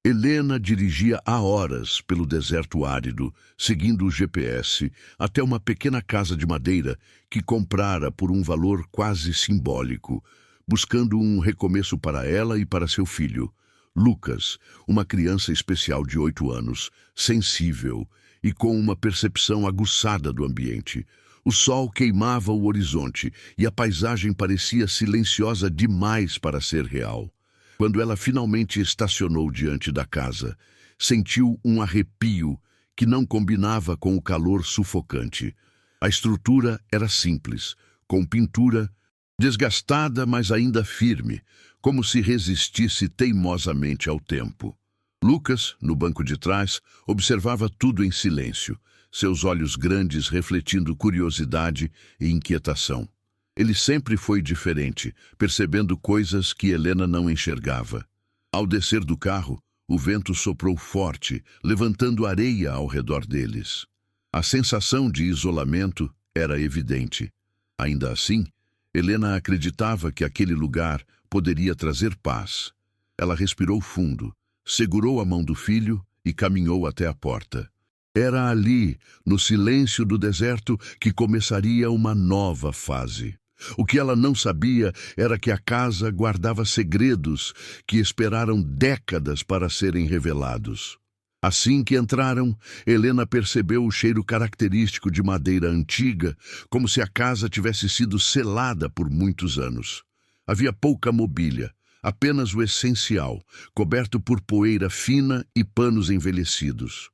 Helena dirigia há horas pelo deserto árido, seguindo o GPS, até uma pequena casa de madeira que comprara por um valor quase simbólico, buscando um recomeço para ela e para seu filho, Lucas, uma criança especial de 8 anos, sensível e com uma percepção aguçada do ambiente. O sol queimava o horizonte e a paisagem parecia silenciosa demais para ser real. Quando ela finalmente estacionou diante da casa, sentiu um arrepio que não combinava com o calor sufocante. A estrutura era simples, com pintura desgastada, mas ainda firme, como se resistisse teimosamente ao tempo. Lucas, no banco de trás, observava tudo em silêncio, seus olhos grandes refletindo curiosidade e inquietação. Ele sempre foi diferente, percebendo coisas que Helena não enxergava. Ao descer do carro, o vento soprou forte, levantando areia ao redor deles. A sensação de isolamento era evidente. Ainda assim, Helena acreditava que aquele lugar poderia trazer paz. Ela respirou fundo, segurou a mão do filho e caminhou até a porta. Era ali, no silêncio do deserto, que começaria uma nova fase. O que ela não sabia era que a casa guardava segredos que esperaram décadas para serem revelados. Assim que entraram, Helena percebeu o cheiro característico de madeira antiga, como se a casa tivesse sido selada por muitos anos. Havia pouca mobília, apenas o essencial, coberto por poeira fina e panos envelhecidos.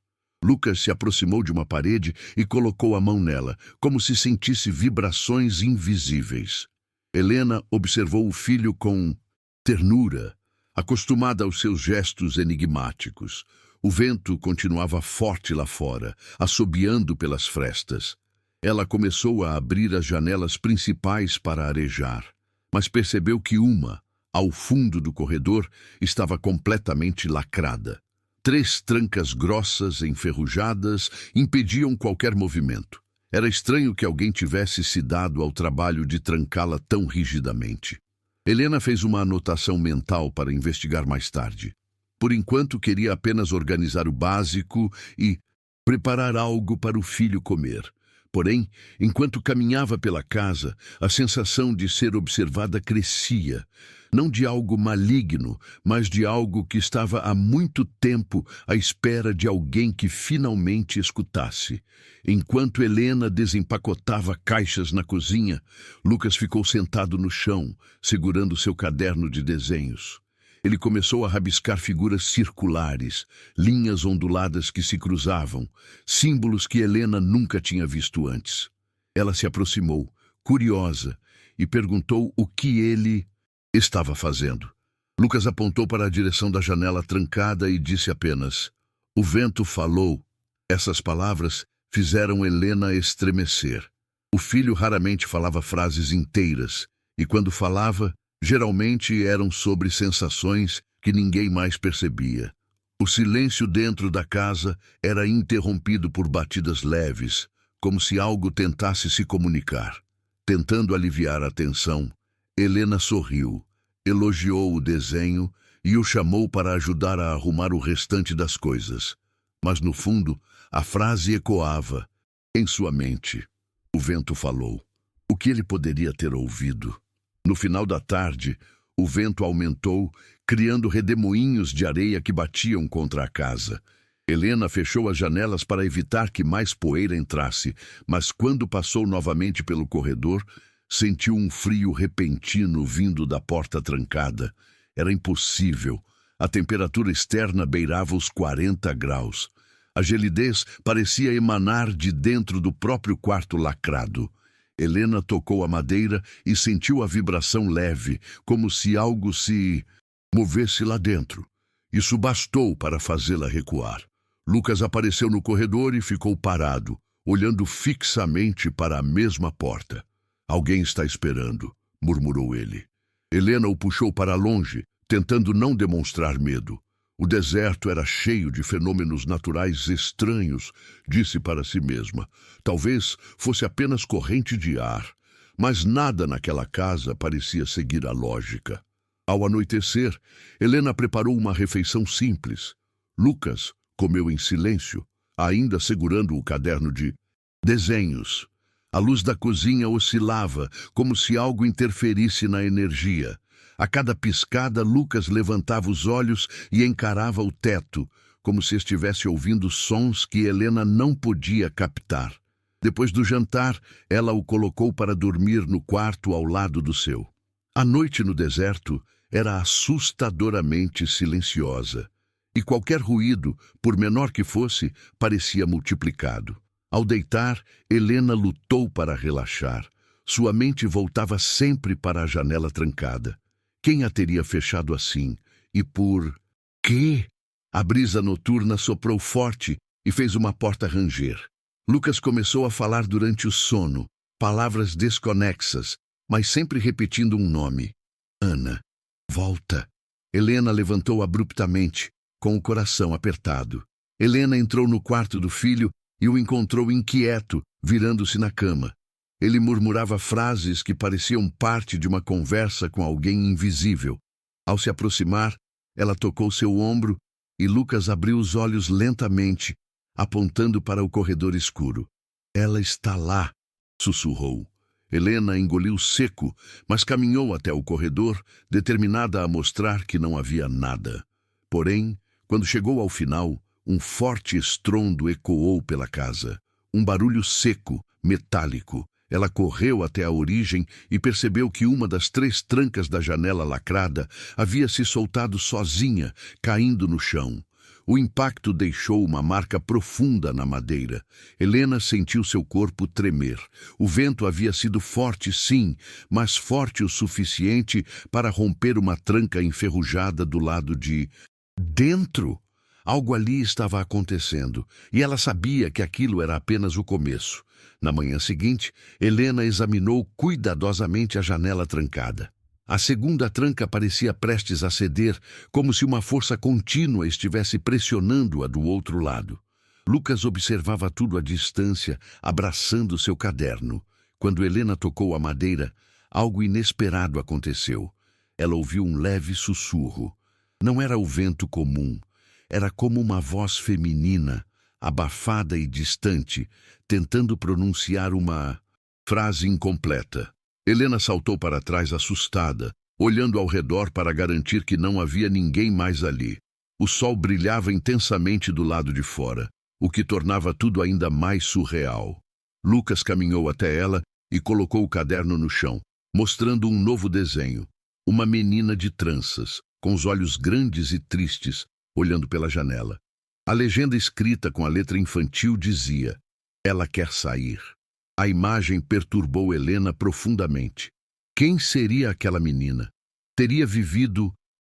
Lucas se aproximou de uma parede e colocou a mão nela, como se sentisse vibrações invisíveis. Helena observou o filho com ternura, acostumada aos seus gestos enigmáticos. O vento continuava forte lá fora, assobiando pelas frestas. Ela começou a abrir as janelas principais para arejar, mas percebeu que uma, ao fundo do corredor, estava completamente lacrada. 3 trancas grossas, enferrujadas, impediam qualquer movimento. Era estranho que alguém tivesse se dado ao trabalho de trancá-la tão rigidamente. Helena fez uma anotação mental para investigar mais tarde. Por enquanto, queria apenas organizar o básico e preparar algo para o filho comer. Porém, enquanto caminhava pela casa, a sensação de ser observada crescia. Não de algo maligno, mas de algo que estava há muito tempo à espera de alguém que finalmente escutasse. Enquanto Helena desempacotava caixas na cozinha, Lucas ficou sentado no chão, segurando seu caderno de desenhos. Ele começou a rabiscar figuras circulares, linhas onduladas que se cruzavam, símbolos que Helena nunca tinha visto antes. Ela se aproximou, curiosa, e perguntou o que ele estava fazendo. Lucas apontou para a direção da janela trancada e disse apenas: "O vento falou." Essas palavras fizeram Helena estremecer. O filho raramente falava frases inteiras, e quando falava, geralmente eram sobre sensações que ninguém mais percebia. O silêncio dentro da casa era interrompido por batidas leves, como se algo tentasse se comunicar. Tentando aliviar a tensão, Helena sorriu, elogiou o desenho e o chamou para ajudar a arrumar o restante das coisas. Mas no fundo, a frase ecoava em sua mente. O vento falou. O que ele poderia ter ouvido? No final da tarde, o vento aumentou, criando redemoinhos de areia que batiam contra a casa. Helena fechou as janelas para evitar que mais poeira entrasse, mas quando passou novamente pelo corredor, sentiu um frio repentino vindo da porta trancada. Era impossível. A temperatura externa beirava os 40 graus. A gelidez parecia emanar de dentro do próprio quarto lacrado. Helena tocou a madeira e sentiu a vibração leve, como se algo se movesse lá dentro. Isso bastou para fazê-la recuar. Lucas apareceu no corredor e ficou parado, olhando fixamente para a mesma porta. "Alguém está esperando", murmurou ele. Helena o puxou para longe, tentando não demonstrar medo. O deserto era cheio de fenômenos naturais estranhos, disse para si mesma. Talvez fosse apenas corrente de ar, mas nada naquela casa parecia seguir a lógica. Ao anoitecer, Helena preparou uma refeição simples, Lucas comeu em silêncio, ainda segurando o caderno de desenhos. A luz da cozinha oscilava, como se algo interferisse na energia. A cada piscada, Lucas levantava os olhos e encarava o teto, como se estivesse ouvindo sons que Helena não podia captar. Depois do jantar, ela o colocou para dormir no quarto ao lado do seu. A noite no deserto era assustadoramente silenciosa, e qualquer ruído, por menor que fosse, parecia multiplicado. Ao deitar, Helena lutou para relaxar. Sua mente voltava sempre para a janela trancada. Quem a teria fechado assim? E por quê? A brisa noturna soprou forte e fez uma porta ranger. Lucas começou a falar durante o sono, palavras desconexas, mas sempre repetindo um nome. Ana. Volta. Helena levantou abruptamente, com o coração apertado. Helena entrou no quarto do filho e o encontrou inquieto, virando-se na cama. Ele murmurava frases que pareciam parte de uma conversa com alguém invisível. Ao se aproximar, ela tocou seu ombro e Lucas abriu os olhos lentamente, apontando para o corredor escuro. Ela está lá, sussurrou. Helena engoliu seco, mas caminhou até o corredor, determinada a mostrar que não havia nada. Porém, quando chegou ao final, um forte estrondo ecoou pela casa. Um barulho seco, metálico. Ela correu até a origem e percebeu que uma das 3 trancas da janela lacrada havia se soltado sozinha, caindo no chão. O impacto deixou uma marca profunda na madeira. Helena sentiu seu corpo tremer. O vento havia sido forte, sim, mas forte o suficiente para romper uma tranca enferrujada do lado de dentro. Algo ali estava acontecendo, e ela sabia que aquilo era apenas o começo. Na manhã seguinte, Helena examinou cuidadosamente a janela trancada. A segunda tranca parecia prestes a ceder, como se uma força contínua estivesse pressionando-a do outro lado. Lucas observava tudo à distância, abraçando seu caderno. Quando Helena tocou a madeira, algo inesperado aconteceu. Ela ouviu um leve sussurro. Não era o vento comum. Era como uma voz feminina, abafada e distante, tentando pronunciar uma frase incompleta. Helena saltou para trás assustada, olhando ao redor para garantir que não havia ninguém mais ali. O sol brilhava intensamente do lado de fora, o que tornava tudo ainda mais surreal. Lucas caminhou até ela e colocou o caderno no chão, mostrando um novo desenho. Uma menina de tranças, com os olhos grandes e tristes, olhando pela janela. A legenda escrita com a letra infantil dizia: "Ela quer sair". A imagem perturbou Helena profundamente. Quem seria aquela menina? Teria vivido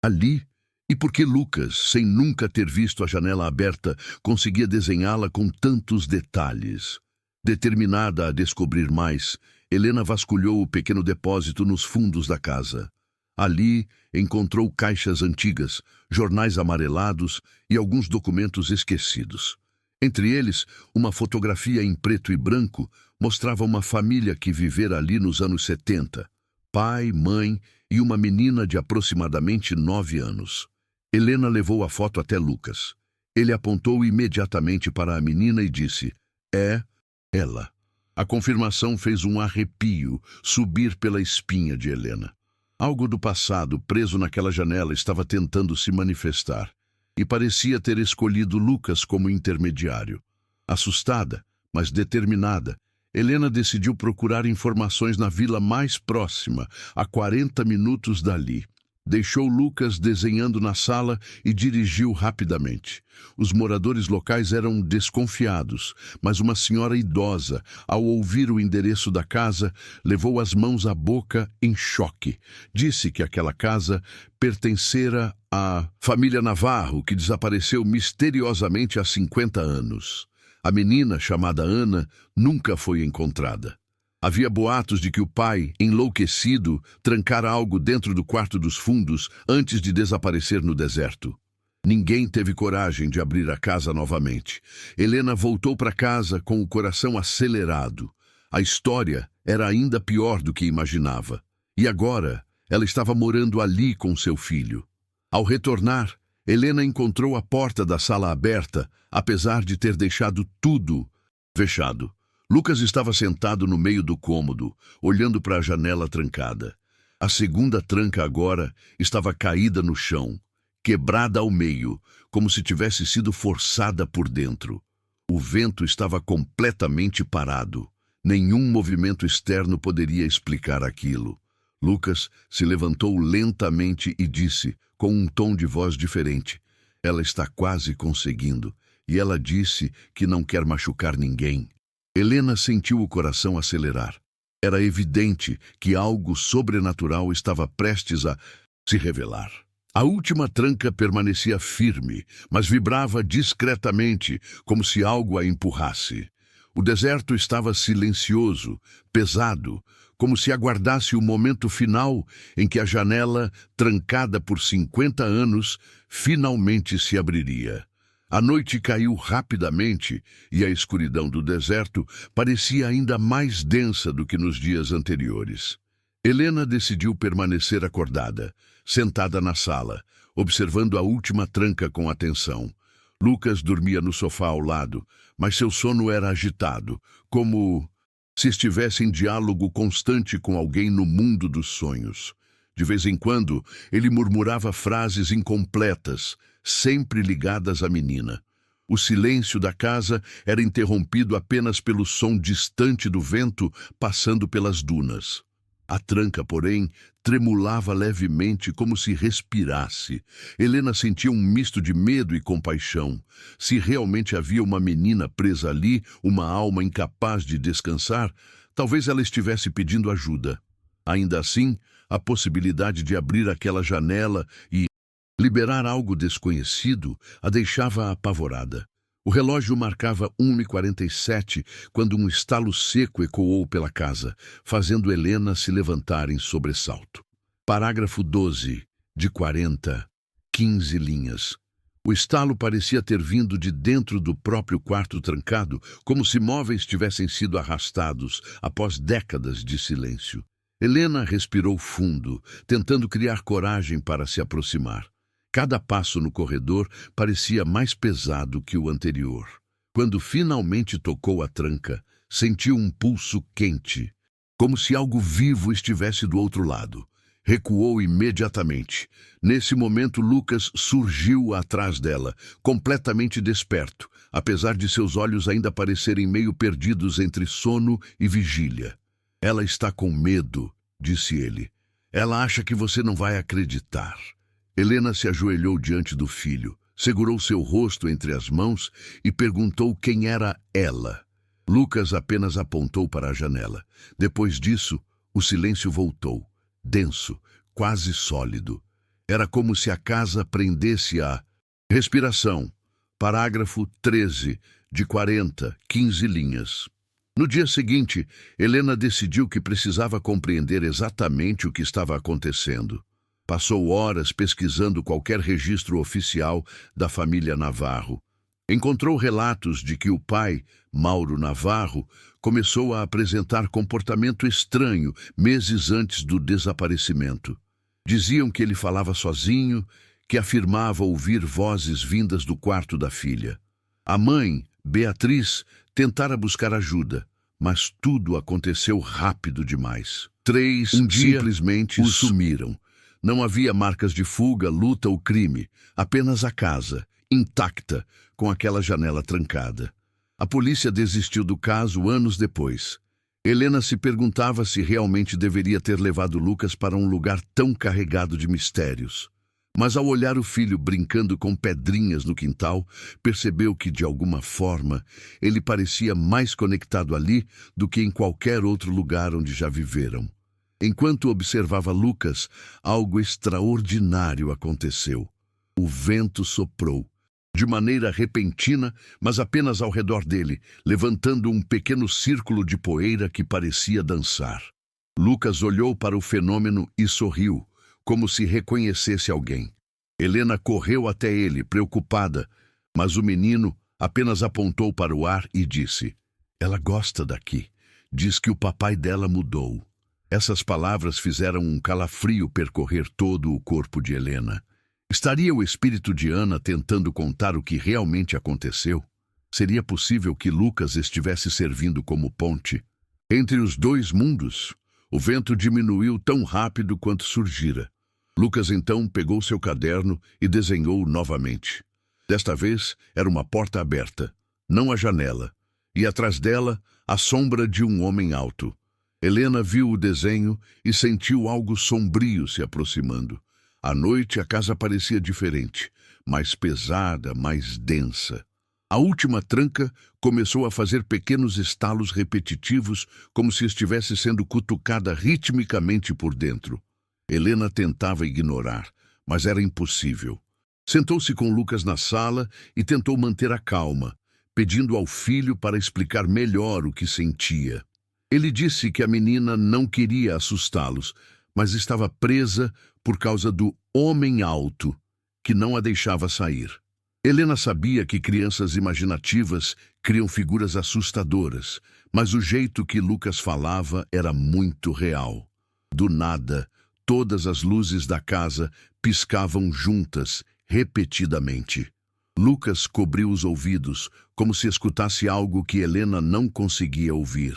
ali? E por que Lucas, sem nunca ter visto a janela aberta, conseguia desenhá-la com tantos detalhes? Determinada a descobrir mais, Helena vasculhou o pequeno depósito nos fundos da casa. Ali, encontrou caixas antigas, jornais amarelados e alguns documentos esquecidos. Entre eles, uma fotografia em preto e branco mostrava uma família que vivera ali nos anos 70. Pai, mãe e uma menina de aproximadamente 9 anos. Helena levou a foto até Lucas. Ele apontou imediatamente para a menina e disse: "É ela". A confirmação fez um arrepio subir pela espinha de Helena. Algo do passado, preso naquela janela, estava tentando se manifestar, e parecia ter escolhido Lucas como intermediário. Assustada, mas determinada, Helena decidiu procurar informações na vila mais próxima, a 40 minutos dali. Deixou Lucas desenhando na sala e dirigiu rapidamente. Os moradores locais eram desconfiados, mas uma senhora idosa, ao ouvir o endereço da casa, levou as mãos à boca em choque. Disse que aquela casa pertencera à família Navarro, que desapareceu misteriosamente há 50 anos. A menina, chamada Ana, nunca foi encontrada. Havia boatos de que o pai, enlouquecido, trancara algo dentro do quarto dos fundos antes de desaparecer no deserto. Ninguém teve coragem de abrir a casa novamente. Helena voltou para casa com o coração acelerado. A história era ainda pior do que imaginava. E agora, ela estava morando ali com seu filho. Ao retornar, Helena encontrou a porta da sala aberta, apesar de ter deixado tudo fechado. Lucas estava sentado no meio do cômodo, olhando para a janela trancada. A segunda tranca agora estava caída no chão, quebrada ao meio, como se tivesse sido forçada por dentro. O vento estava completamente parado. Nenhum movimento externo poderia explicar aquilo. Lucas se levantou lentamente e disse, com um tom de voz diferente: "Ela está quase conseguindo, e ela disse que não quer machucar ninguém." Helena sentiu o coração acelerar. Era evidente que algo sobrenatural estava prestes a se revelar. A última tranca permanecia firme, mas vibrava discretamente, como se algo a empurrasse. O deserto estava silencioso, pesado, como se aguardasse o momento final em que a janela, trancada por 50 anos, finalmente se abriria. A noite caiu rapidamente e a escuridão do deserto parecia ainda mais densa do que nos dias anteriores. Helena decidiu permanecer acordada, sentada na sala, observando a última tranca com atenção. Lucas dormia no sofá ao lado, mas seu sono era agitado, como se estivesse em diálogo constante com alguém no mundo dos sonhos. De vez em quando, ele murmurava frases incompletas, sempre ligadas à menina. O silêncio da casa era interrompido apenas pelo som distante do vento passando pelas dunas. A tranca, porém, tremulava levemente como se respirasse. Helena sentia um misto de medo e compaixão. Se realmente havia uma menina presa ali, uma alma incapaz de descansar, talvez ela estivesse pedindo ajuda. Ainda assim, a possibilidade de abrir aquela janela e liberar algo desconhecido a deixava apavorada. O relógio marcava 1h47 quando um estalo seco ecoou pela casa, fazendo Helena se levantar em sobressalto. Parágrafo 12, de 40, 15 linhas. O estalo parecia ter vindo de dentro do próprio quarto trancado, como se móveis tivessem sido arrastados após décadas de silêncio. Helena respirou fundo, tentando criar coragem para se aproximar. Cada passo no corredor parecia mais pesado que o anterior. Quando finalmente tocou a tranca, sentiu um pulso quente, como se algo vivo estivesse do outro lado. Recuou imediatamente. Nesse momento, Lucas surgiu atrás dela, completamente desperto, apesar de seus olhos ainda parecerem meio perdidos entre sono e vigília. "Ela está com medo", disse ele. "Ela acha que você não vai acreditar." Helena se ajoelhou diante do filho, segurou seu rosto entre as mãos e perguntou quem era ela. Lucas apenas apontou para a janela. Depois disso, o silêncio voltou, denso, quase sólido. Era como se a casa prendesse a respiração. Parágrafo 13, de 40, 15 linhas. No dia seguinte, Helena decidiu que precisava compreender exatamente o que estava acontecendo. Passou horas pesquisando qualquer registro oficial da família Navarro. Encontrou relatos de que o pai, Mauro Navarro, começou a apresentar comportamento estranho meses antes do desaparecimento. Diziam que ele falava sozinho, que afirmava ouvir vozes vindas do quarto da filha. A mãe, Beatriz, tentara buscar ajuda, mas tudo aconteceu rápido demais. Três simplesmente sumiram. Não havia marcas de fuga, luta ou crime, apenas a casa, intacta, com aquela janela trancada. A polícia desistiu do caso anos depois. Helena se perguntava se realmente deveria ter levado Lucas para um lugar tão carregado de mistérios. Mas ao olhar o filho brincando com pedrinhas no quintal, percebeu que, de alguma forma, ele parecia mais conectado ali do que em qualquer outro lugar onde já viveram. Enquanto observava Lucas, algo extraordinário aconteceu. O vento soprou, de maneira repentina, mas apenas ao redor dele, levantando um pequeno círculo de poeira que parecia dançar. Lucas olhou para o fenômeno e sorriu, como se reconhecesse alguém. Helena correu até ele, preocupada, mas o menino apenas apontou para o ar e disse: "Ela gosta daqui. Diz que o papai dela mudou." Essas palavras fizeram um calafrio percorrer todo o corpo de Helena. Estaria o espírito de Ana tentando contar o que realmente aconteceu? Seria possível que Lucas estivesse servindo como ponte entre os dois mundos? O vento diminuiu tão rápido quanto surgira. Lucas então pegou seu caderno e desenhou novamente. Desta vez era uma porta aberta, não a janela, e atrás dela a sombra de um homem alto. Helena viu o desenho e sentiu algo sombrio se aproximando. À noite a casa parecia diferente, mais pesada, mais densa. A última tranca começou a fazer pequenos estalos repetitivos, como se estivesse sendo cutucada ritmicamente por dentro. Helena tentava ignorar, mas era impossível. Sentou-se com Lucas na sala e tentou manter a calma, pedindo ao filho para explicar melhor o que sentia. Ele disse que a menina não queria assustá-los, mas estava presa por causa do homem alto, que não a deixava sair. Helena sabia que crianças imaginativas criam figuras assustadoras, mas o jeito que Lucas falava era muito real. Do nada, todas as luzes da casa piscavam juntas, repetidamente. Lucas cobriu os ouvidos, como se escutasse algo que Helena não conseguia ouvir.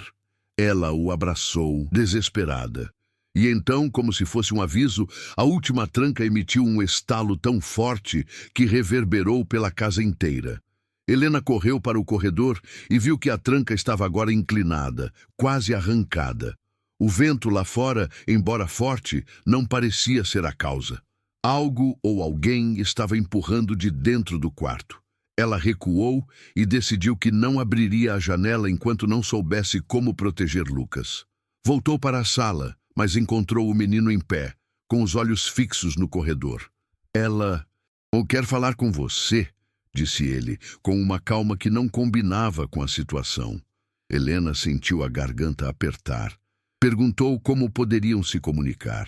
Ela o abraçou, desesperada. E então, como se fosse um aviso, a última tranca emitiu um estalo tão forte que reverberou pela casa inteira. Helena correu para o corredor e viu que a tranca estava agora inclinada, quase arrancada. O vento lá fora, embora forte, não parecia ser a causa. Algo ou alguém estava empurrando de dentro do quarto. Ela recuou e decidiu que não abriria a janela enquanto não soubesse como proteger Lucas. Voltou para a sala, mas encontrou o menino em pé, com os olhos fixos no corredor. Ela... "Eu quero falar com você", disse ele, com uma calma que não combinava com a situação. Helena sentiu a garganta apertar. Perguntou como poderiam se comunicar.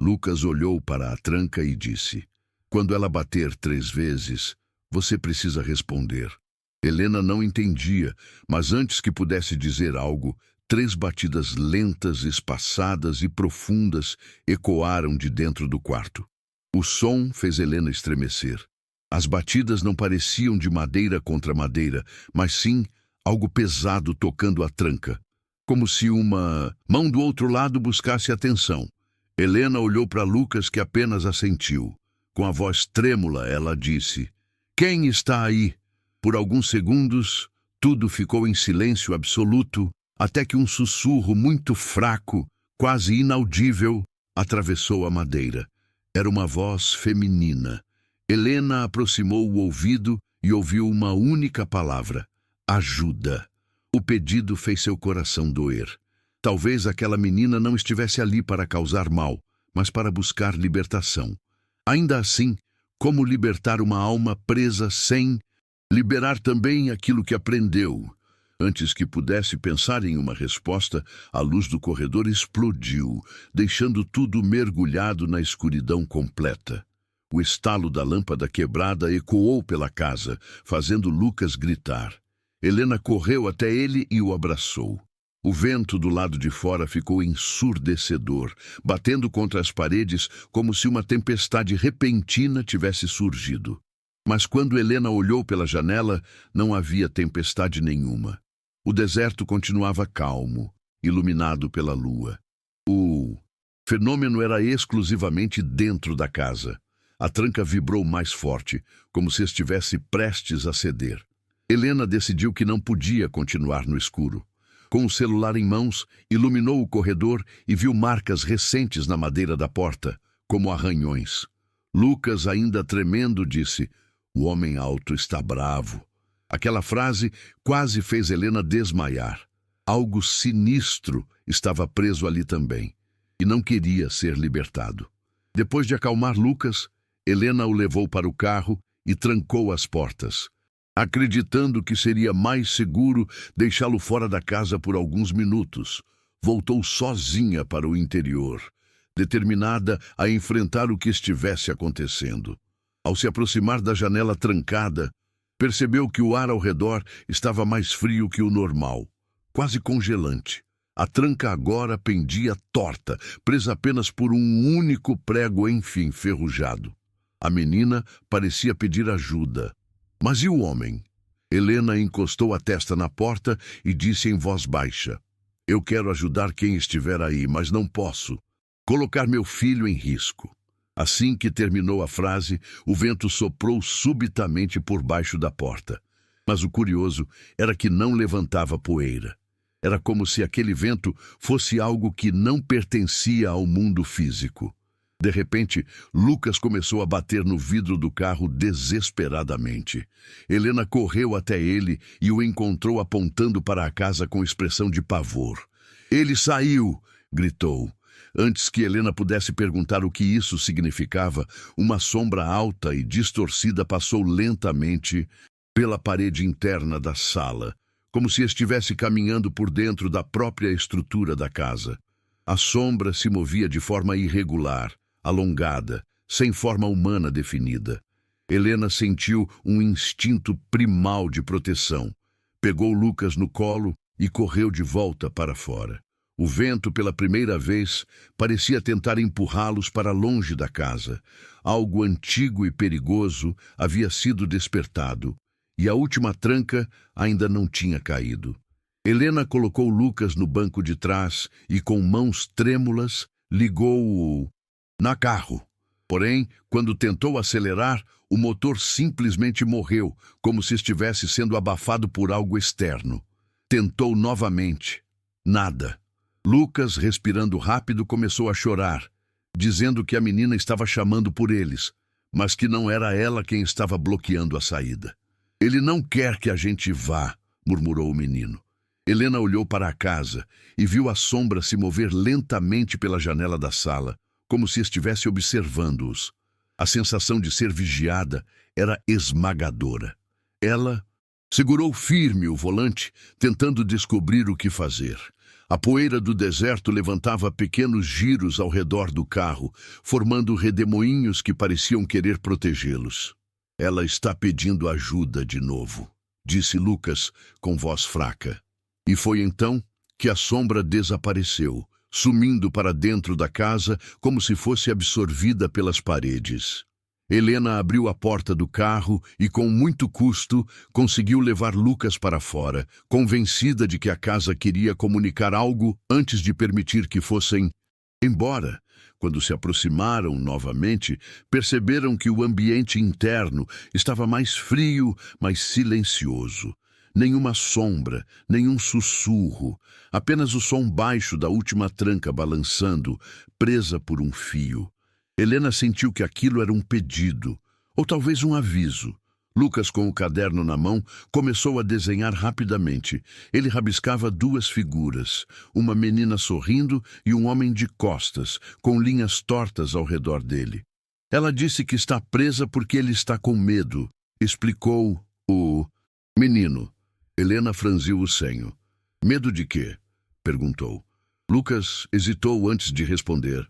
Lucas olhou para a tranca e disse: "Quando ela bater 3 vezes, você precisa responder." Helena não entendia, mas antes que pudesse dizer algo, 3 batidas lentas, espaçadas e profundas ecoaram de dentro do quarto. O som fez Helena estremecer. As batidas não pareciam de madeira contra madeira, mas sim algo pesado tocando a tranca, como se uma mão do outro lado buscasse atenção. Helena olhou para Lucas, que apenas assentiu. Com a voz trêmula, ela disse: "Quem está aí?" Por alguns segundos, tudo ficou em silêncio absoluto, até que um sussurro muito fraco, quase inaudível, atravessou a madeira. Era uma voz feminina. Helena aproximou o ouvido e ouviu uma única palavra: ajuda. O pedido fez seu coração doer. Talvez aquela menina não estivesse ali para causar mal, mas para buscar libertação. Ainda assim, como libertar uma alma presa sem liberar também aquilo que aprendeu? Antes que pudesse pensar em uma resposta, a luz do corredor explodiu, deixando tudo mergulhado na escuridão completa. O estalo da lâmpada quebrada ecoou pela casa, fazendo Lucas gritar. Helena correu até ele e o abraçou. O vento do lado de fora ficou ensurdecedor, batendo contra as paredes como se uma tempestade repentina tivesse surgido. Mas quando Helena olhou pela janela, não havia tempestade nenhuma. O deserto continuava calmo, iluminado pela lua. O fenômeno era exclusivamente dentro da casa. A tranca vibrou mais forte, como se estivesse prestes a ceder. Helena decidiu que não podia continuar no escuro. Com o celular em mãos, iluminou o corredor e viu marcas recentes na madeira da porta, como arranhões. Lucas, ainda tremendo, disse: "O homem alto está bravo." Aquela frase quase fez Helena desmaiar. Algo sinistro estava preso ali também, e não queria ser libertado. Depois de acalmar Lucas, Helena o levou para o carro e trancou as portas, acreditando que seria mais seguro deixá-lo fora da casa por alguns minutos. Voltou sozinha para o interior, determinada a enfrentar o que estivesse acontecendo. Ao se aproximar da janela trancada, percebeu que o ar ao redor estava mais frio que o normal, quase congelante. A tranca agora pendia torta, presa apenas por um único prego enferrujado. A menina parecia pedir ajuda. Mas e o homem? Helena encostou a testa na porta e disse em voz baixa: Eu quero ajudar quem estiver aí, mas não posso colocar meu filho em risco. Assim que terminou a frase, o vento soprou subitamente por baixo da porta. Mas o curioso era que não levantava poeira. Era como se aquele vento fosse algo que não pertencia ao mundo físico. De repente, Lucas começou a bater no vidro do carro desesperadamente. Helena correu até ele e o encontrou apontando para a casa com expressão de pavor. Ele saiu! Gritou. Antes que Helena pudesse perguntar o que isso significava, uma sombra alta e distorcida passou lentamente pela parede interna da sala, como se estivesse caminhando por dentro da própria estrutura da casa. A sombra se movia de forma irregular, alongada, sem forma humana definida. Helena sentiu um instinto primal de proteção. Pegou Lucas no colo e correu de volta para fora. O vento, pela primeira vez, parecia tentar empurrá-los para longe da casa. Algo antigo e perigoso havia sido despertado, e a última tranca ainda não tinha caído. Helena colocou Lucas no banco de trás e, com mãos trêmulas, ligou-o na carro. Porém, quando tentou acelerar, o motor simplesmente morreu, como se estivesse sendo abafado por algo externo. Tentou novamente. Nada. Lucas, respirando rápido, começou a chorar, dizendo que a menina estava chamando por eles, mas que não era ela quem estava bloqueando a saída. Ele não quer que a gente vá, murmurou o menino. Helena olhou para a casa e viu a sombra se mover lentamente pela janela da sala, como se estivesse observando-os. A sensação de ser vigiada era esmagadora. Ela segurou firme o volante, tentando descobrir o que fazer. A poeira do deserto levantava pequenos giros ao redor do carro, formando redemoinhos que pareciam querer protegê-los. Ela está pedindo ajuda de novo, disse Lucas com voz fraca. E foi então que a sombra desapareceu, sumindo para dentro da casa como se fosse absorvida pelas paredes. Helena abriu a porta do carro e, com muito custo, conseguiu levar Lucas para fora, convencida de que a casa queria comunicar algo antes de permitir que fossem embora. Quando se aproximaram novamente, perceberam que o ambiente interno estava mais frio, mais silencioso. Nenhuma sombra, nenhum sussurro, apenas o som baixo da última tranca balançando, presa por um fio. Helena sentiu que aquilo era um pedido, ou talvez um aviso. Lucas, com o caderno na mão, começou a desenhar rapidamente. Ele rabiscava duas figuras, uma menina sorrindo e um homem de costas, com linhas tortas ao redor dele. Ela disse que está presa porque ele está com medo, explicou o menino. Helena franziu o senho. Medo de quê? Perguntou. Lucas hesitou antes de responder.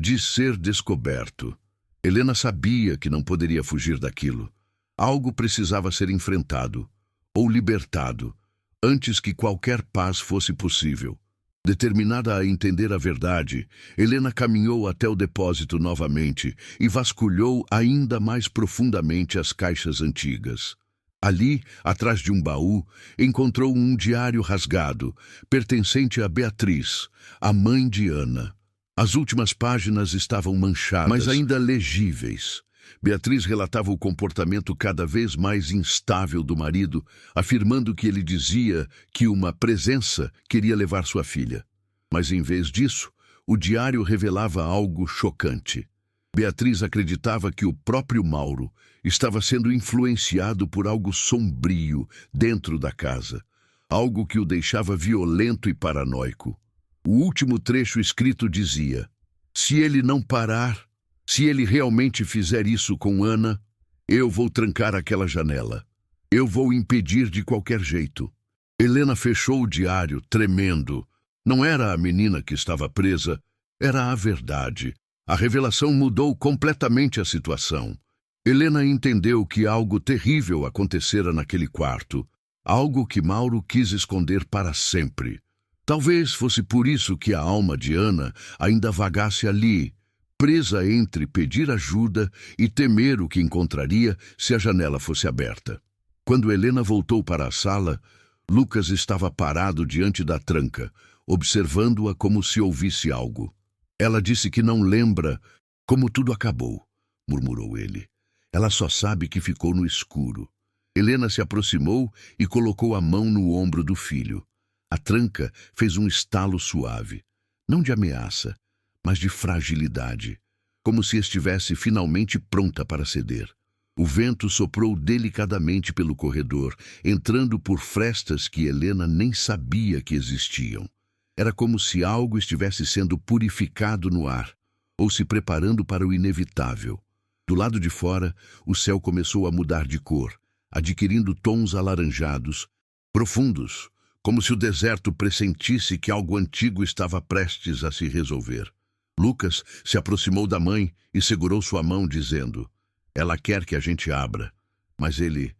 De ser descoberto. Helena sabia que não poderia fugir daquilo. Algo precisava ser enfrentado, ou libertado, antes que qualquer paz fosse possível. Determinada a entender a verdade, Helena caminhou até o depósito novamente e vasculhou ainda mais profundamente as caixas antigas. Ali, atrás de um baú, encontrou um diário rasgado, pertencente a Beatriz, a mãe de Ana. As últimas páginas estavam manchadas, mas ainda legíveis. Beatriz relatava o comportamento cada vez mais instável do marido, afirmando que ele dizia que uma presença queria levar sua filha. Mas em vez disso, o diário revelava algo chocante. Beatriz acreditava que o próprio Mauro estava sendo influenciado por algo sombrio dentro da casa, algo que o deixava violento e paranoico. O último trecho escrito dizia: se ele não parar, se ele realmente fizer isso com Ana, eu vou trancar aquela janela. Eu vou impedir de qualquer jeito. Helena fechou o diário, tremendo. Não era a menina que estava presa, era a verdade. A revelação mudou completamente a situação. Helena entendeu que algo terrível acontecera naquele quarto, algo que Mauro quis esconder para sempre. Talvez fosse por isso que a alma de Ana ainda vagasse ali, presa entre pedir ajuda e temer o que encontraria se a janela fosse aberta. Quando Helena voltou para a sala, Lucas estava parado diante da tranca, observando-a como se ouvisse algo. Ela disse que não lembra como tudo acabou, murmurou ele. Ela só sabe que ficou no escuro. Helena se aproximou e colocou a mão no ombro do filho. A tranca fez um estalo suave, não de ameaça, mas de fragilidade, como se estivesse finalmente pronta para ceder. O vento soprou delicadamente pelo corredor, entrando por frestas que Helena nem sabia que existiam. Era como se algo estivesse sendo purificado no ar, ou se preparando para o inevitável. Do lado de fora, o céu começou a mudar de cor, adquirindo tons alaranjados, profundos, como se o deserto pressentisse que algo antigo estava prestes a se resolver. Lucas se aproximou da mãe e segurou sua mão, dizendo: "Ela quer que a gente abra, mas ele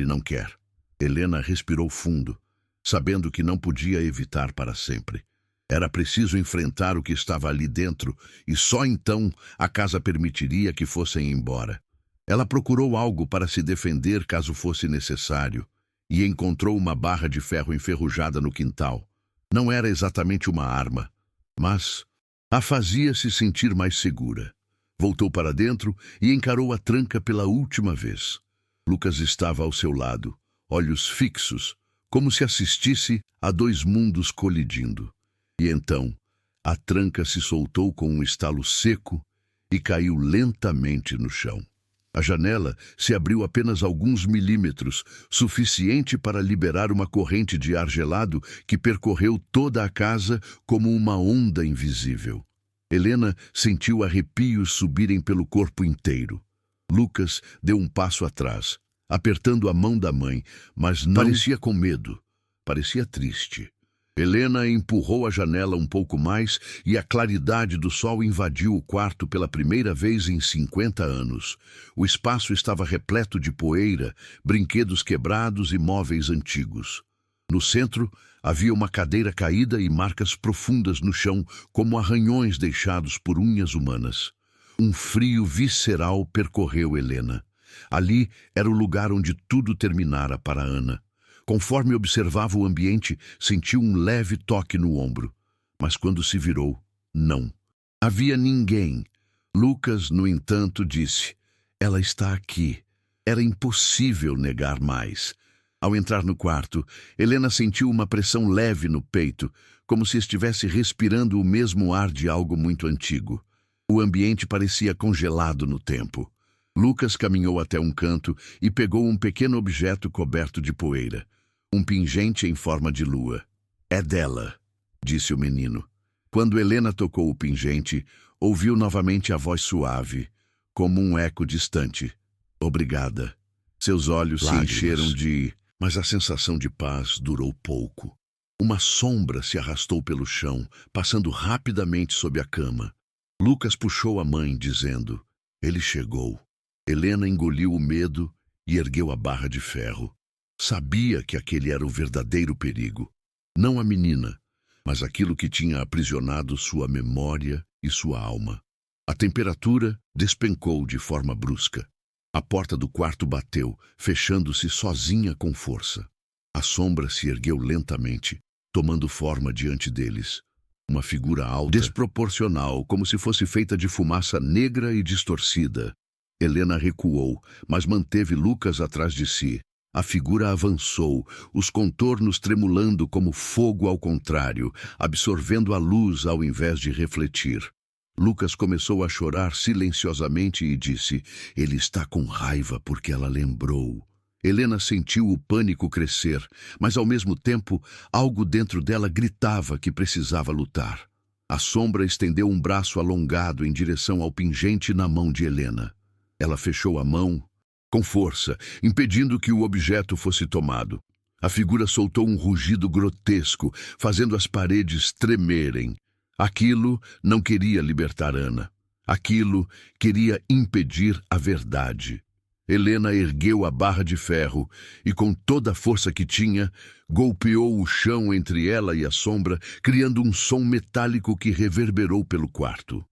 não quer." Helena respirou fundo, sabendo que não podia evitar para sempre. Era preciso enfrentar o que estava ali dentro, e só então a casa permitiria que fossem embora. Ela procurou algo para se defender caso fosse necessário, e encontrou uma barra de ferro enferrujada no quintal. Não era exatamente uma arma, mas a fazia se sentir mais segura. Voltou para dentro e encarou a tranca pela última vez. Lucas estava ao seu lado, olhos fixos, como se assistisse a dois mundos colidindo. E então, a tranca se soltou com um estalo seco e caiu lentamente no chão. A janela se abriu apenas alguns milímetros, suficiente para liberar uma corrente de ar gelado que percorreu toda a casa como uma onda invisível. Helena sentiu arrepios subirem pelo corpo inteiro. Lucas deu um passo atrás, apertando a mão da mãe, mas não parecia com medo, parecia triste. Helena empurrou a janela um pouco mais e a claridade do sol invadiu o quarto pela primeira vez em 50 anos. O espaço estava repleto de poeira, brinquedos quebrados e móveis antigos. No centro, havia uma cadeira caída e marcas profundas no chão, como arranhões deixados por unhas humanas. Um frio visceral percorreu Helena. Ali era o lugar onde tudo terminara para Ana. Conforme observava o ambiente, sentiu um leve toque no ombro. Mas quando se virou, não havia ninguém. Lucas, no entanto, disse: "Ela está aqui." Era impossível negar mais. Ao entrar no quarto, Helena sentiu uma pressão leve no peito, como se estivesse respirando o mesmo ar de algo muito antigo. O ambiente parecia congelado no tempo. Lucas caminhou até um canto e pegou um pequeno objeto coberto de poeira. Um pingente em forma de lua. "É dela", disse o menino. Quando Helena tocou o pingente, ouviu novamente a voz suave, como um eco distante. "Obrigada." Seus olhos se encheram de... Mas a sensação de paz durou pouco. Uma sombra se arrastou pelo chão, passando rapidamente sob a cama. Lucas puxou a mãe, dizendo: "Ele chegou." Helena engoliu o medo e ergueu a barra de ferro. Sabia que aquele era o verdadeiro perigo. Não a menina, mas aquilo que tinha aprisionado sua memória e sua alma. A temperatura despencou de forma brusca. A porta do quarto bateu, fechando-se sozinha com força. A sombra se ergueu lentamente, tomando forma diante deles. Uma figura alta, desproporcional, como se fosse feita de fumaça negra e distorcida. Helena recuou, mas manteve Lucas atrás de si. A figura avançou, os contornos tremulando como fogo ao contrário, absorvendo a luz ao invés de refletir. Lucas começou a chorar silenciosamente e disse: "Ele está com raiva porque ela lembrou." Helena sentiu o pânico crescer, mas ao mesmo tempo, algo dentro dela gritava que precisava lutar. A sombra estendeu um braço alongado em direção ao pingente na mão de Helena. Ela fechou a mão com força, impedindo que o objeto fosse tomado. A figura soltou um rugido grotesco, fazendo as paredes tremerem. Aquilo não queria libertar Ana. Aquilo queria impedir a verdade. Helena ergueu a barra de ferro e, com toda a força que tinha, golpeou o chão entre ela e a sombra, criando um som metálico que reverberou pelo quarto.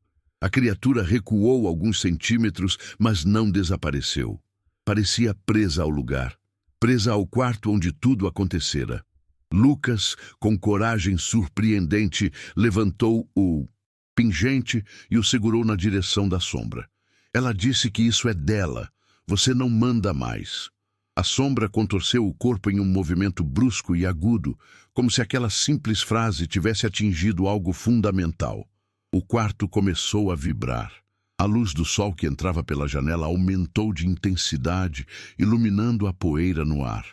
A criatura recuou alguns centímetros, mas não desapareceu. Parecia presa ao lugar, presa ao quarto onde tudo acontecera. Lucas, com coragem surpreendente, levantou o pingente e o segurou na direção da sombra. Ela disse que isso é dela. Você não manda mais. A sombra contorceu o corpo em um movimento brusco e agudo, como se aquela simples frase tivesse atingido algo fundamental. O quarto começou a vibrar. A luz do sol que entrava pela janela aumentou de intensidade, iluminando a poeira no ar.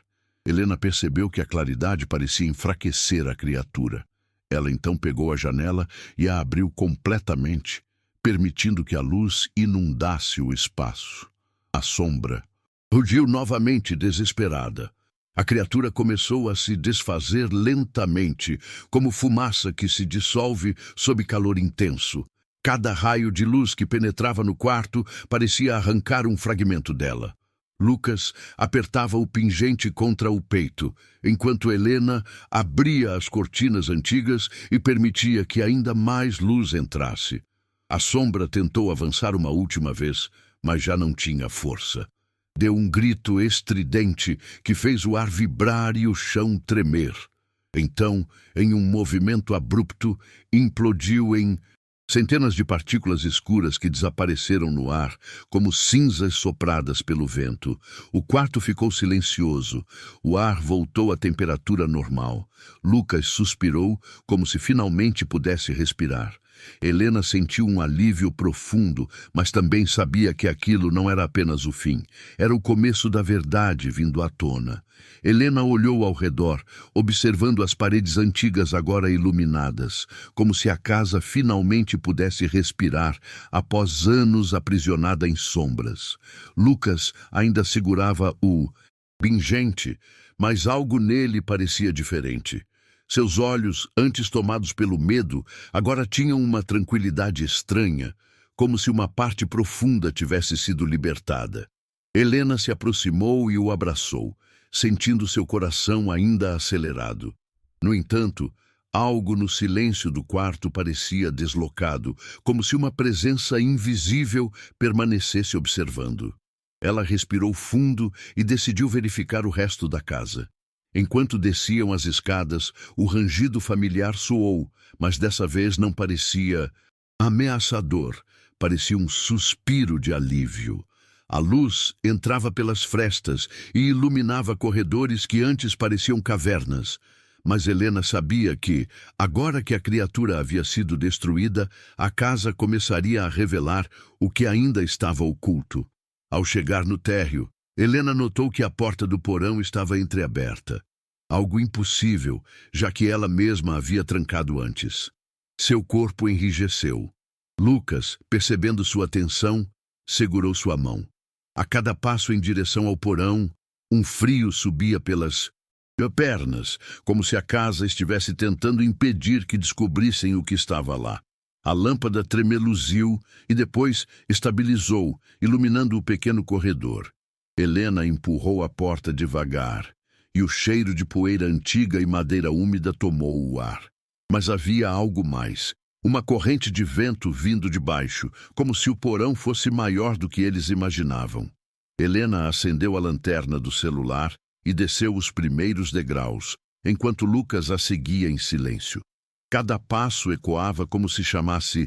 Helena percebeu que a claridade parecia enfraquecer a criatura. Ela então pegou a janela e a abriu completamente, permitindo que a luz inundasse o espaço. A sombra rugiu novamente, desesperada. A criatura começou a se desfazer lentamente, como fumaça que se dissolve sob calor intenso. Cada raio de luz que penetrava no quarto parecia arrancar um fragmento dela. Lucas apertava o pingente contra o peito, enquanto Helena abria as cortinas antigas e permitia que ainda mais luz entrasse. A sombra tentou avançar uma última vez, mas já não tinha força. Deu um grito estridente que fez o ar vibrar e o chão tremer. Então, em um movimento abrupto, implodiu em centenas de partículas escuras que desapareceram no ar, como cinzas sopradas pelo vento. O quarto ficou silencioso. O ar voltou à temperatura normal. Lucas suspirou, como se finalmente pudesse respirar. Helena sentiu um alívio profundo, mas também sabia que aquilo não era apenas o fim. Era o começo da verdade vindo à tona. Helena olhou ao redor, observando as paredes antigas agora iluminadas, como se a casa finalmente pudesse respirar após anos aprisionada em sombras. Lucas ainda segurava o pingente, mas algo nele parecia diferente. Seus olhos, antes tomados pelo medo, agora tinham uma tranquilidade estranha, como se uma parte profunda tivesse sido libertada. Helena se aproximou e o abraçou, sentindo seu coração ainda acelerado. No entanto, algo no silêncio do quarto parecia deslocado, como se uma presença invisível permanecesse observando. Ela respirou fundo e decidiu verificar o resto da casa. Enquanto desciam as escadas, o rangido familiar soou, mas dessa vez não parecia ameaçador, parecia um suspiro de alívio. A luz entrava pelas frestas e iluminava corredores que antes pareciam cavernas. Mas Helena sabia que, agora que a criatura havia sido destruída, a casa começaria a revelar o que ainda estava oculto. Ao chegar no térreo, Helena notou que a porta do porão estava entreaberta. Algo impossível, já que ela mesma havia trancado antes. Seu corpo enrijeceu. Lucas, percebendo sua tensão, segurou sua mão. A cada passo em direção ao porão, um frio subia pelas pernas, como se a casa estivesse tentando impedir que descobrissem o que estava lá. A lâmpada tremeluziu e depois estabilizou, iluminando o pequeno corredor. Helena empurrou a porta devagar, e o cheiro de poeira antiga e madeira úmida tomou o ar. Mas havia algo mais. Uma corrente de vento vindo de baixo, como se o porão fosse maior do que eles imaginavam. Helena acendeu a lanterna do celular e desceu os primeiros degraus, enquanto Lucas a seguia em silêncio. Cada passo ecoava como se chamasse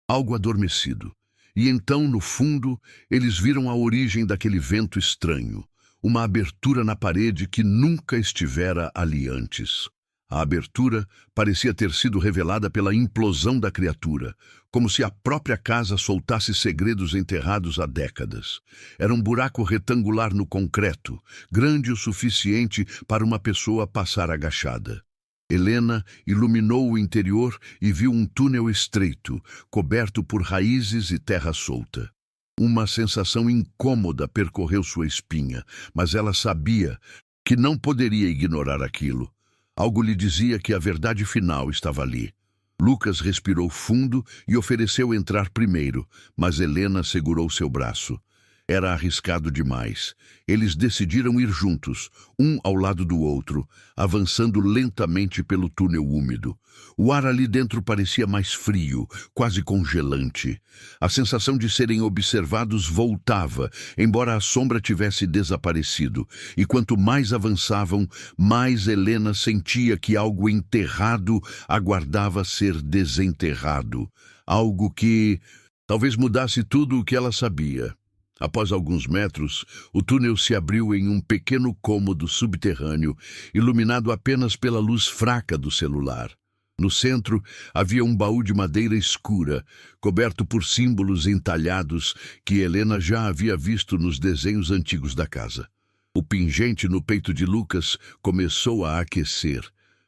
algo adormecido. E então, no fundo, eles viram a origem daquele vento estranho, uma abertura na parede que nunca estivera ali antes. A abertura parecia ter sido revelada pela implosão da criatura, como se a própria casa soltasse segredos enterrados há décadas. Era um buraco retangular no concreto, grande o suficiente para uma pessoa passar agachada. Helena iluminou o interior e viu um túnel estreito, coberto por raízes e terra solta. Uma sensação incômoda percorreu sua espinha, mas ela sabia que não poderia ignorar aquilo. Algo lhe dizia que a verdade final estava ali. Lucas respirou fundo e ofereceu entrar primeiro, mas Helena segurou seu braço. era arriscado demais. Eles decidiram ir juntos, um ao lado do outro, avançando lentamente pelo túnel úmido. O ar ali dentro parecia mais frio, quase congelante. A sensação de serem observados voltava, embora a sombra tivesse desaparecido. E quanto mais avançavam, mais Helena sentia que algo enterrado aguardava ser desenterrado. Algo que talvez mudasse tudo o que ela sabia. Após alguns metros, o túnel se abriu em um pequeno cômodo subterrâneo, iluminado apenas pela luz fraca do celular. No centro, havia um baú de madeira escura, coberto por símbolos entalhados que Helena já havia visto nos desenhos antigos da casa. O pingente no peito de Lucas começou a aquecer,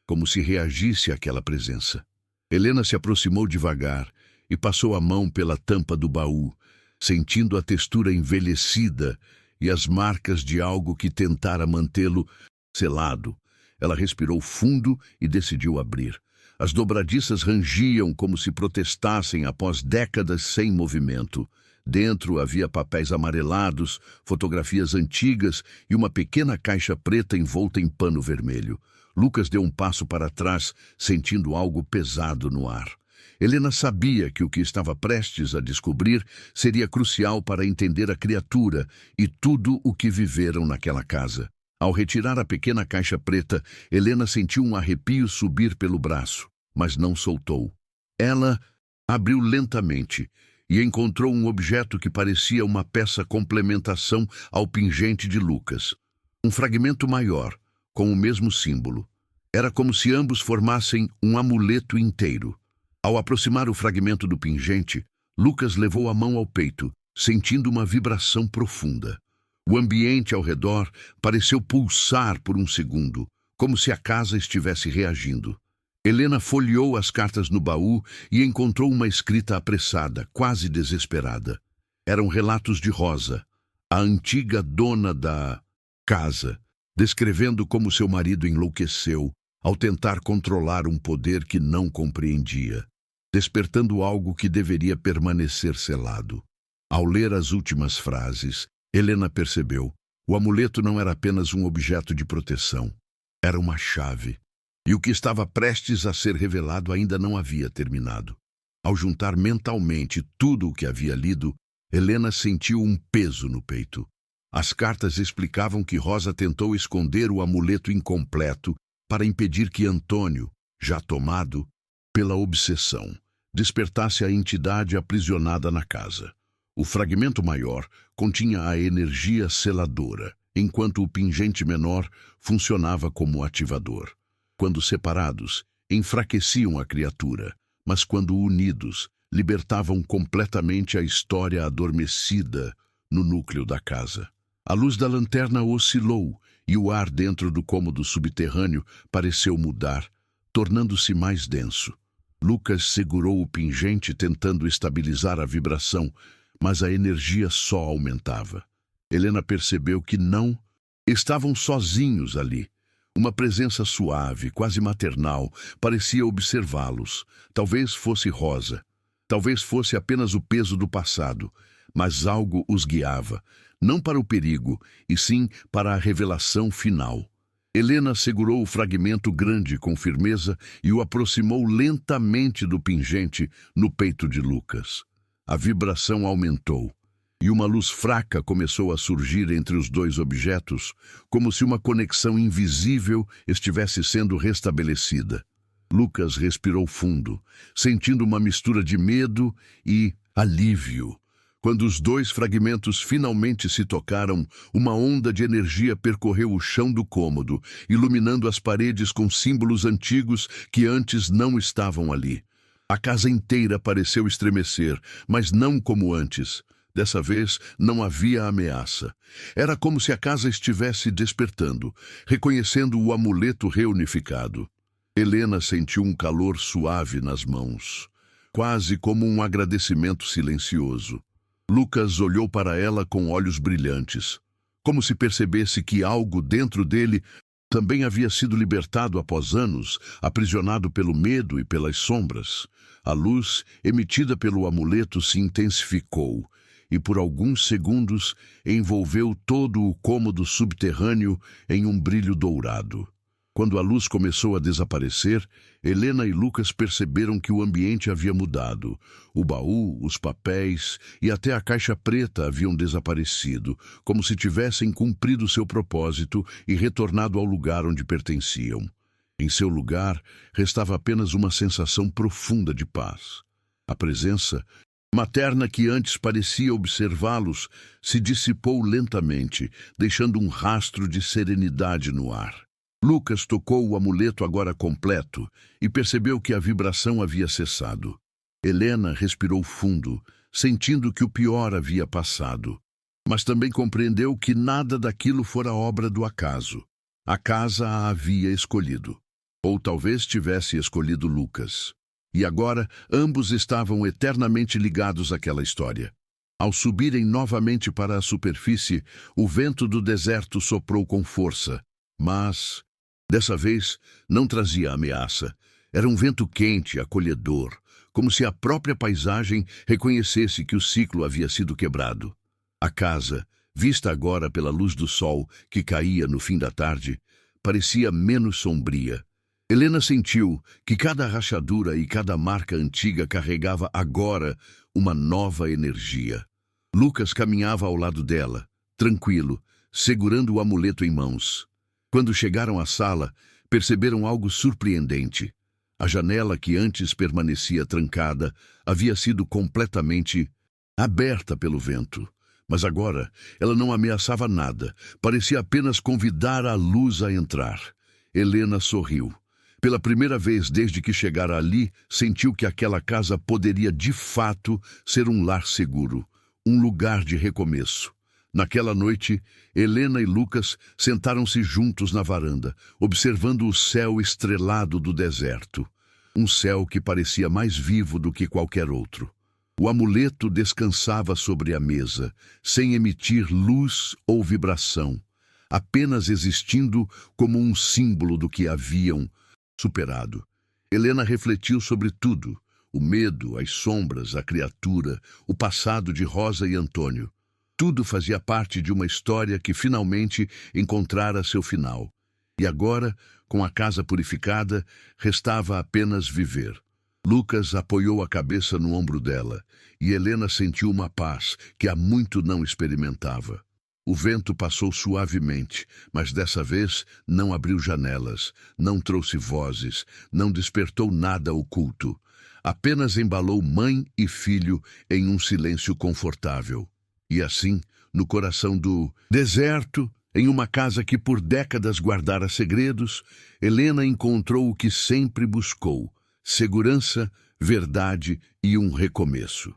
como se reagisse àquela presença. Helena se aproximou devagar e passou a mão pela tampa do baú, sentindo a textura envelhecida e as marcas de algo que tentara mantê-lo selado. Ela respirou fundo e decidiu abrir. As dobradiças rangiam como se protestassem após décadas sem movimento. Dentro havia papéis amarelados, fotografias antigas e uma pequena caixa preta envolta em pano vermelho. Lucas deu um passo para trás, sentindo algo pesado no ar. Helena sabia que o que estava prestes a descobrir seria crucial para entender a criatura e tudo o que viveram naquela casa. Ao retirar a pequena caixa preta, Helena sentiu um arrepio subir pelo braço, mas não soltou. Ela abriu lentamente e encontrou um objeto que parecia uma peça complementação ao pingente de Lucas. Um fragmento maior, com o mesmo símbolo. Era como se ambos formassem um amuleto inteiro. Ao aproximar o fragmento do pingente, Lucas levou a mão ao peito, sentindo uma vibração profunda. O ambiente ao redor pareceu pulsar por um segundo, como se a casa estivesse reagindo. Helena folheou as cartas no baú e encontrou uma escrita apressada, quase desesperada. Eram relatos de Rosa, a antiga dona da casa, descrevendo como seu marido enlouqueceu ao tentar controlar um poder que não compreendia, despertando algo que deveria permanecer selado. Ao ler as últimas frases, Helena percebeu: o amuleto não era apenas um objeto de proteção, era uma chave. E o que estava prestes a ser revelado ainda não havia terminado. Ao juntar mentalmente tudo o que havia lido, Helena sentiu um peso no peito. As cartas explicavam que Rosa tentou esconder o amuleto incompleto para impedir que Antônio, já tomado pela obsessão, despertasse a entidade aprisionada na casa. O fragmento maior continha a energia seladora, enquanto o pingente menor funcionava como ativador. Quando separados, enfraqueciam a criatura, mas quando unidos, libertavam completamente a história adormecida no núcleo da casa. A luz da lanterna oscilou e o ar dentro do cômodo subterrâneo pareceu mudar, tornando-se mais denso. Lucas segurou o pingente tentando estabilizar a vibração, mas a energia só aumentava. Helena percebeu que não estavam sozinhos ali. Uma presença suave, quase maternal, parecia observá-los. Talvez fosse Rosa. Talvez fosse apenas o peso do passado. Mas algo os guiava, não para o perigo, e sim para a revelação final. Helena segurou o fragmento grande com firmeza e o aproximou lentamente do pingente no peito de Lucas. A vibração aumentou. E uma luz fraca começou a surgir entre os dois objetos, como se uma conexão invisível estivesse sendo restabelecida. Lucas respirou fundo, sentindo uma mistura de medo e alívio. Quando os dois fragmentos finalmente se tocaram, uma onda de energia percorreu o chão do cômodo, iluminando as paredes com símbolos antigos que antes não estavam ali. A casa inteira pareceu estremecer, mas não como antes. Dessa vez, não havia ameaça. Era como se a casa estivesse despertando, reconhecendo o amuleto reunificado. Helena sentiu um calor suave nas mãos, quase como um agradecimento silencioso. Lucas olhou para ela com olhos brilhantes, como se percebesse que algo dentro dele também havia sido libertado após anos, aprisionado pelo medo e pelas sombras. A luz emitida pelo amuleto se intensificou, e por alguns segundos envolveu todo o cômodo subterrâneo em um brilho dourado. Quando a luz começou a desaparecer, Helena e Lucas perceberam que o ambiente havia mudado. O baú, os papéis e até a caixa preta haviam desaparecido, como se tivessem cumprido seu propósito e retornado ao lugar onde pertenciam. Em seu lugar, restava apenas uma sensação profunda de paz. A presença materna que antes parecia observá-los se dissipou lentamente, deixando um rastro de serenidade no ar. Lucas tocou o amuleto agora completo e percebeu que a vibração havia cessado. Helena respirou fundo, sentindo que o pior havia passado, mas também compreendeu que nada daquilo fora obra do acaso. A casa a havia escolhido. Ou talvez tivesse escolhido Lucas. E agora ambos estavam eternamente ligados àquela história. Ao subirem novamente para a superfície, o vento do deserto soprou com força, mas dessa vez não trazia ameaça. Era um vento quente, acolhedor, como se a própria paisagem reconhecesse que o ciclo havia sido quebrado. A casa, vista agora pela luz do sol que caía no fim da tarde, parecia menos sombria. Helena sentiu que cada rachadura e cada marca antiga carregava agora uma nova energia. Lucas caminhava ao lado dela, tranquilo, segurando o amuleto em mãos. Quando chegaram à sala, perceberam algo surpreendente. A janela que antes permanecia trancada havia sido completamente aberta pelo vento. Mas agora ela não ameaçava nada, parecia apenas convidar a luz a entrar. Helena sorriu. Pela primeira vez desde que chegara ali, sentiu que aquela casa poderia de fato ser um lar seguro, um lugar de recomeço. Naquela noite, Helena e Lucas sentaram-se juntos na varanda, observando o céu estrelado do deserto. Um céu que parecia mais vivo do que qualquer outro. O amuleto descansava sobre a mesa, sem emitir luz ou vibração, apenas existindo como um símbolo do que haviam superado. Helena refletiu sobre tudo: o medo, as sombras, a criatura, o passado de Rosa e Antônio. Tudo fazia parte de uma história que finalmente encontrara seu final. E agora, com a casa purificada, restava apenas viver. Lucas apoiou a cabeça no ombro dela, e Helena sentiu uma paz que há muito não experimentava. O vento passou suavemente, mas dessa vez não abriu janelas, não trouxe vozes, não despertou nada oculto. Apenas embalou mãe e filho em um silêncio confortável. E assim, no coração do deserto, em uma casa que por décadas guardara segredos, Helena encontrou o que sempre buscou: segurança, verdade e um recomeço.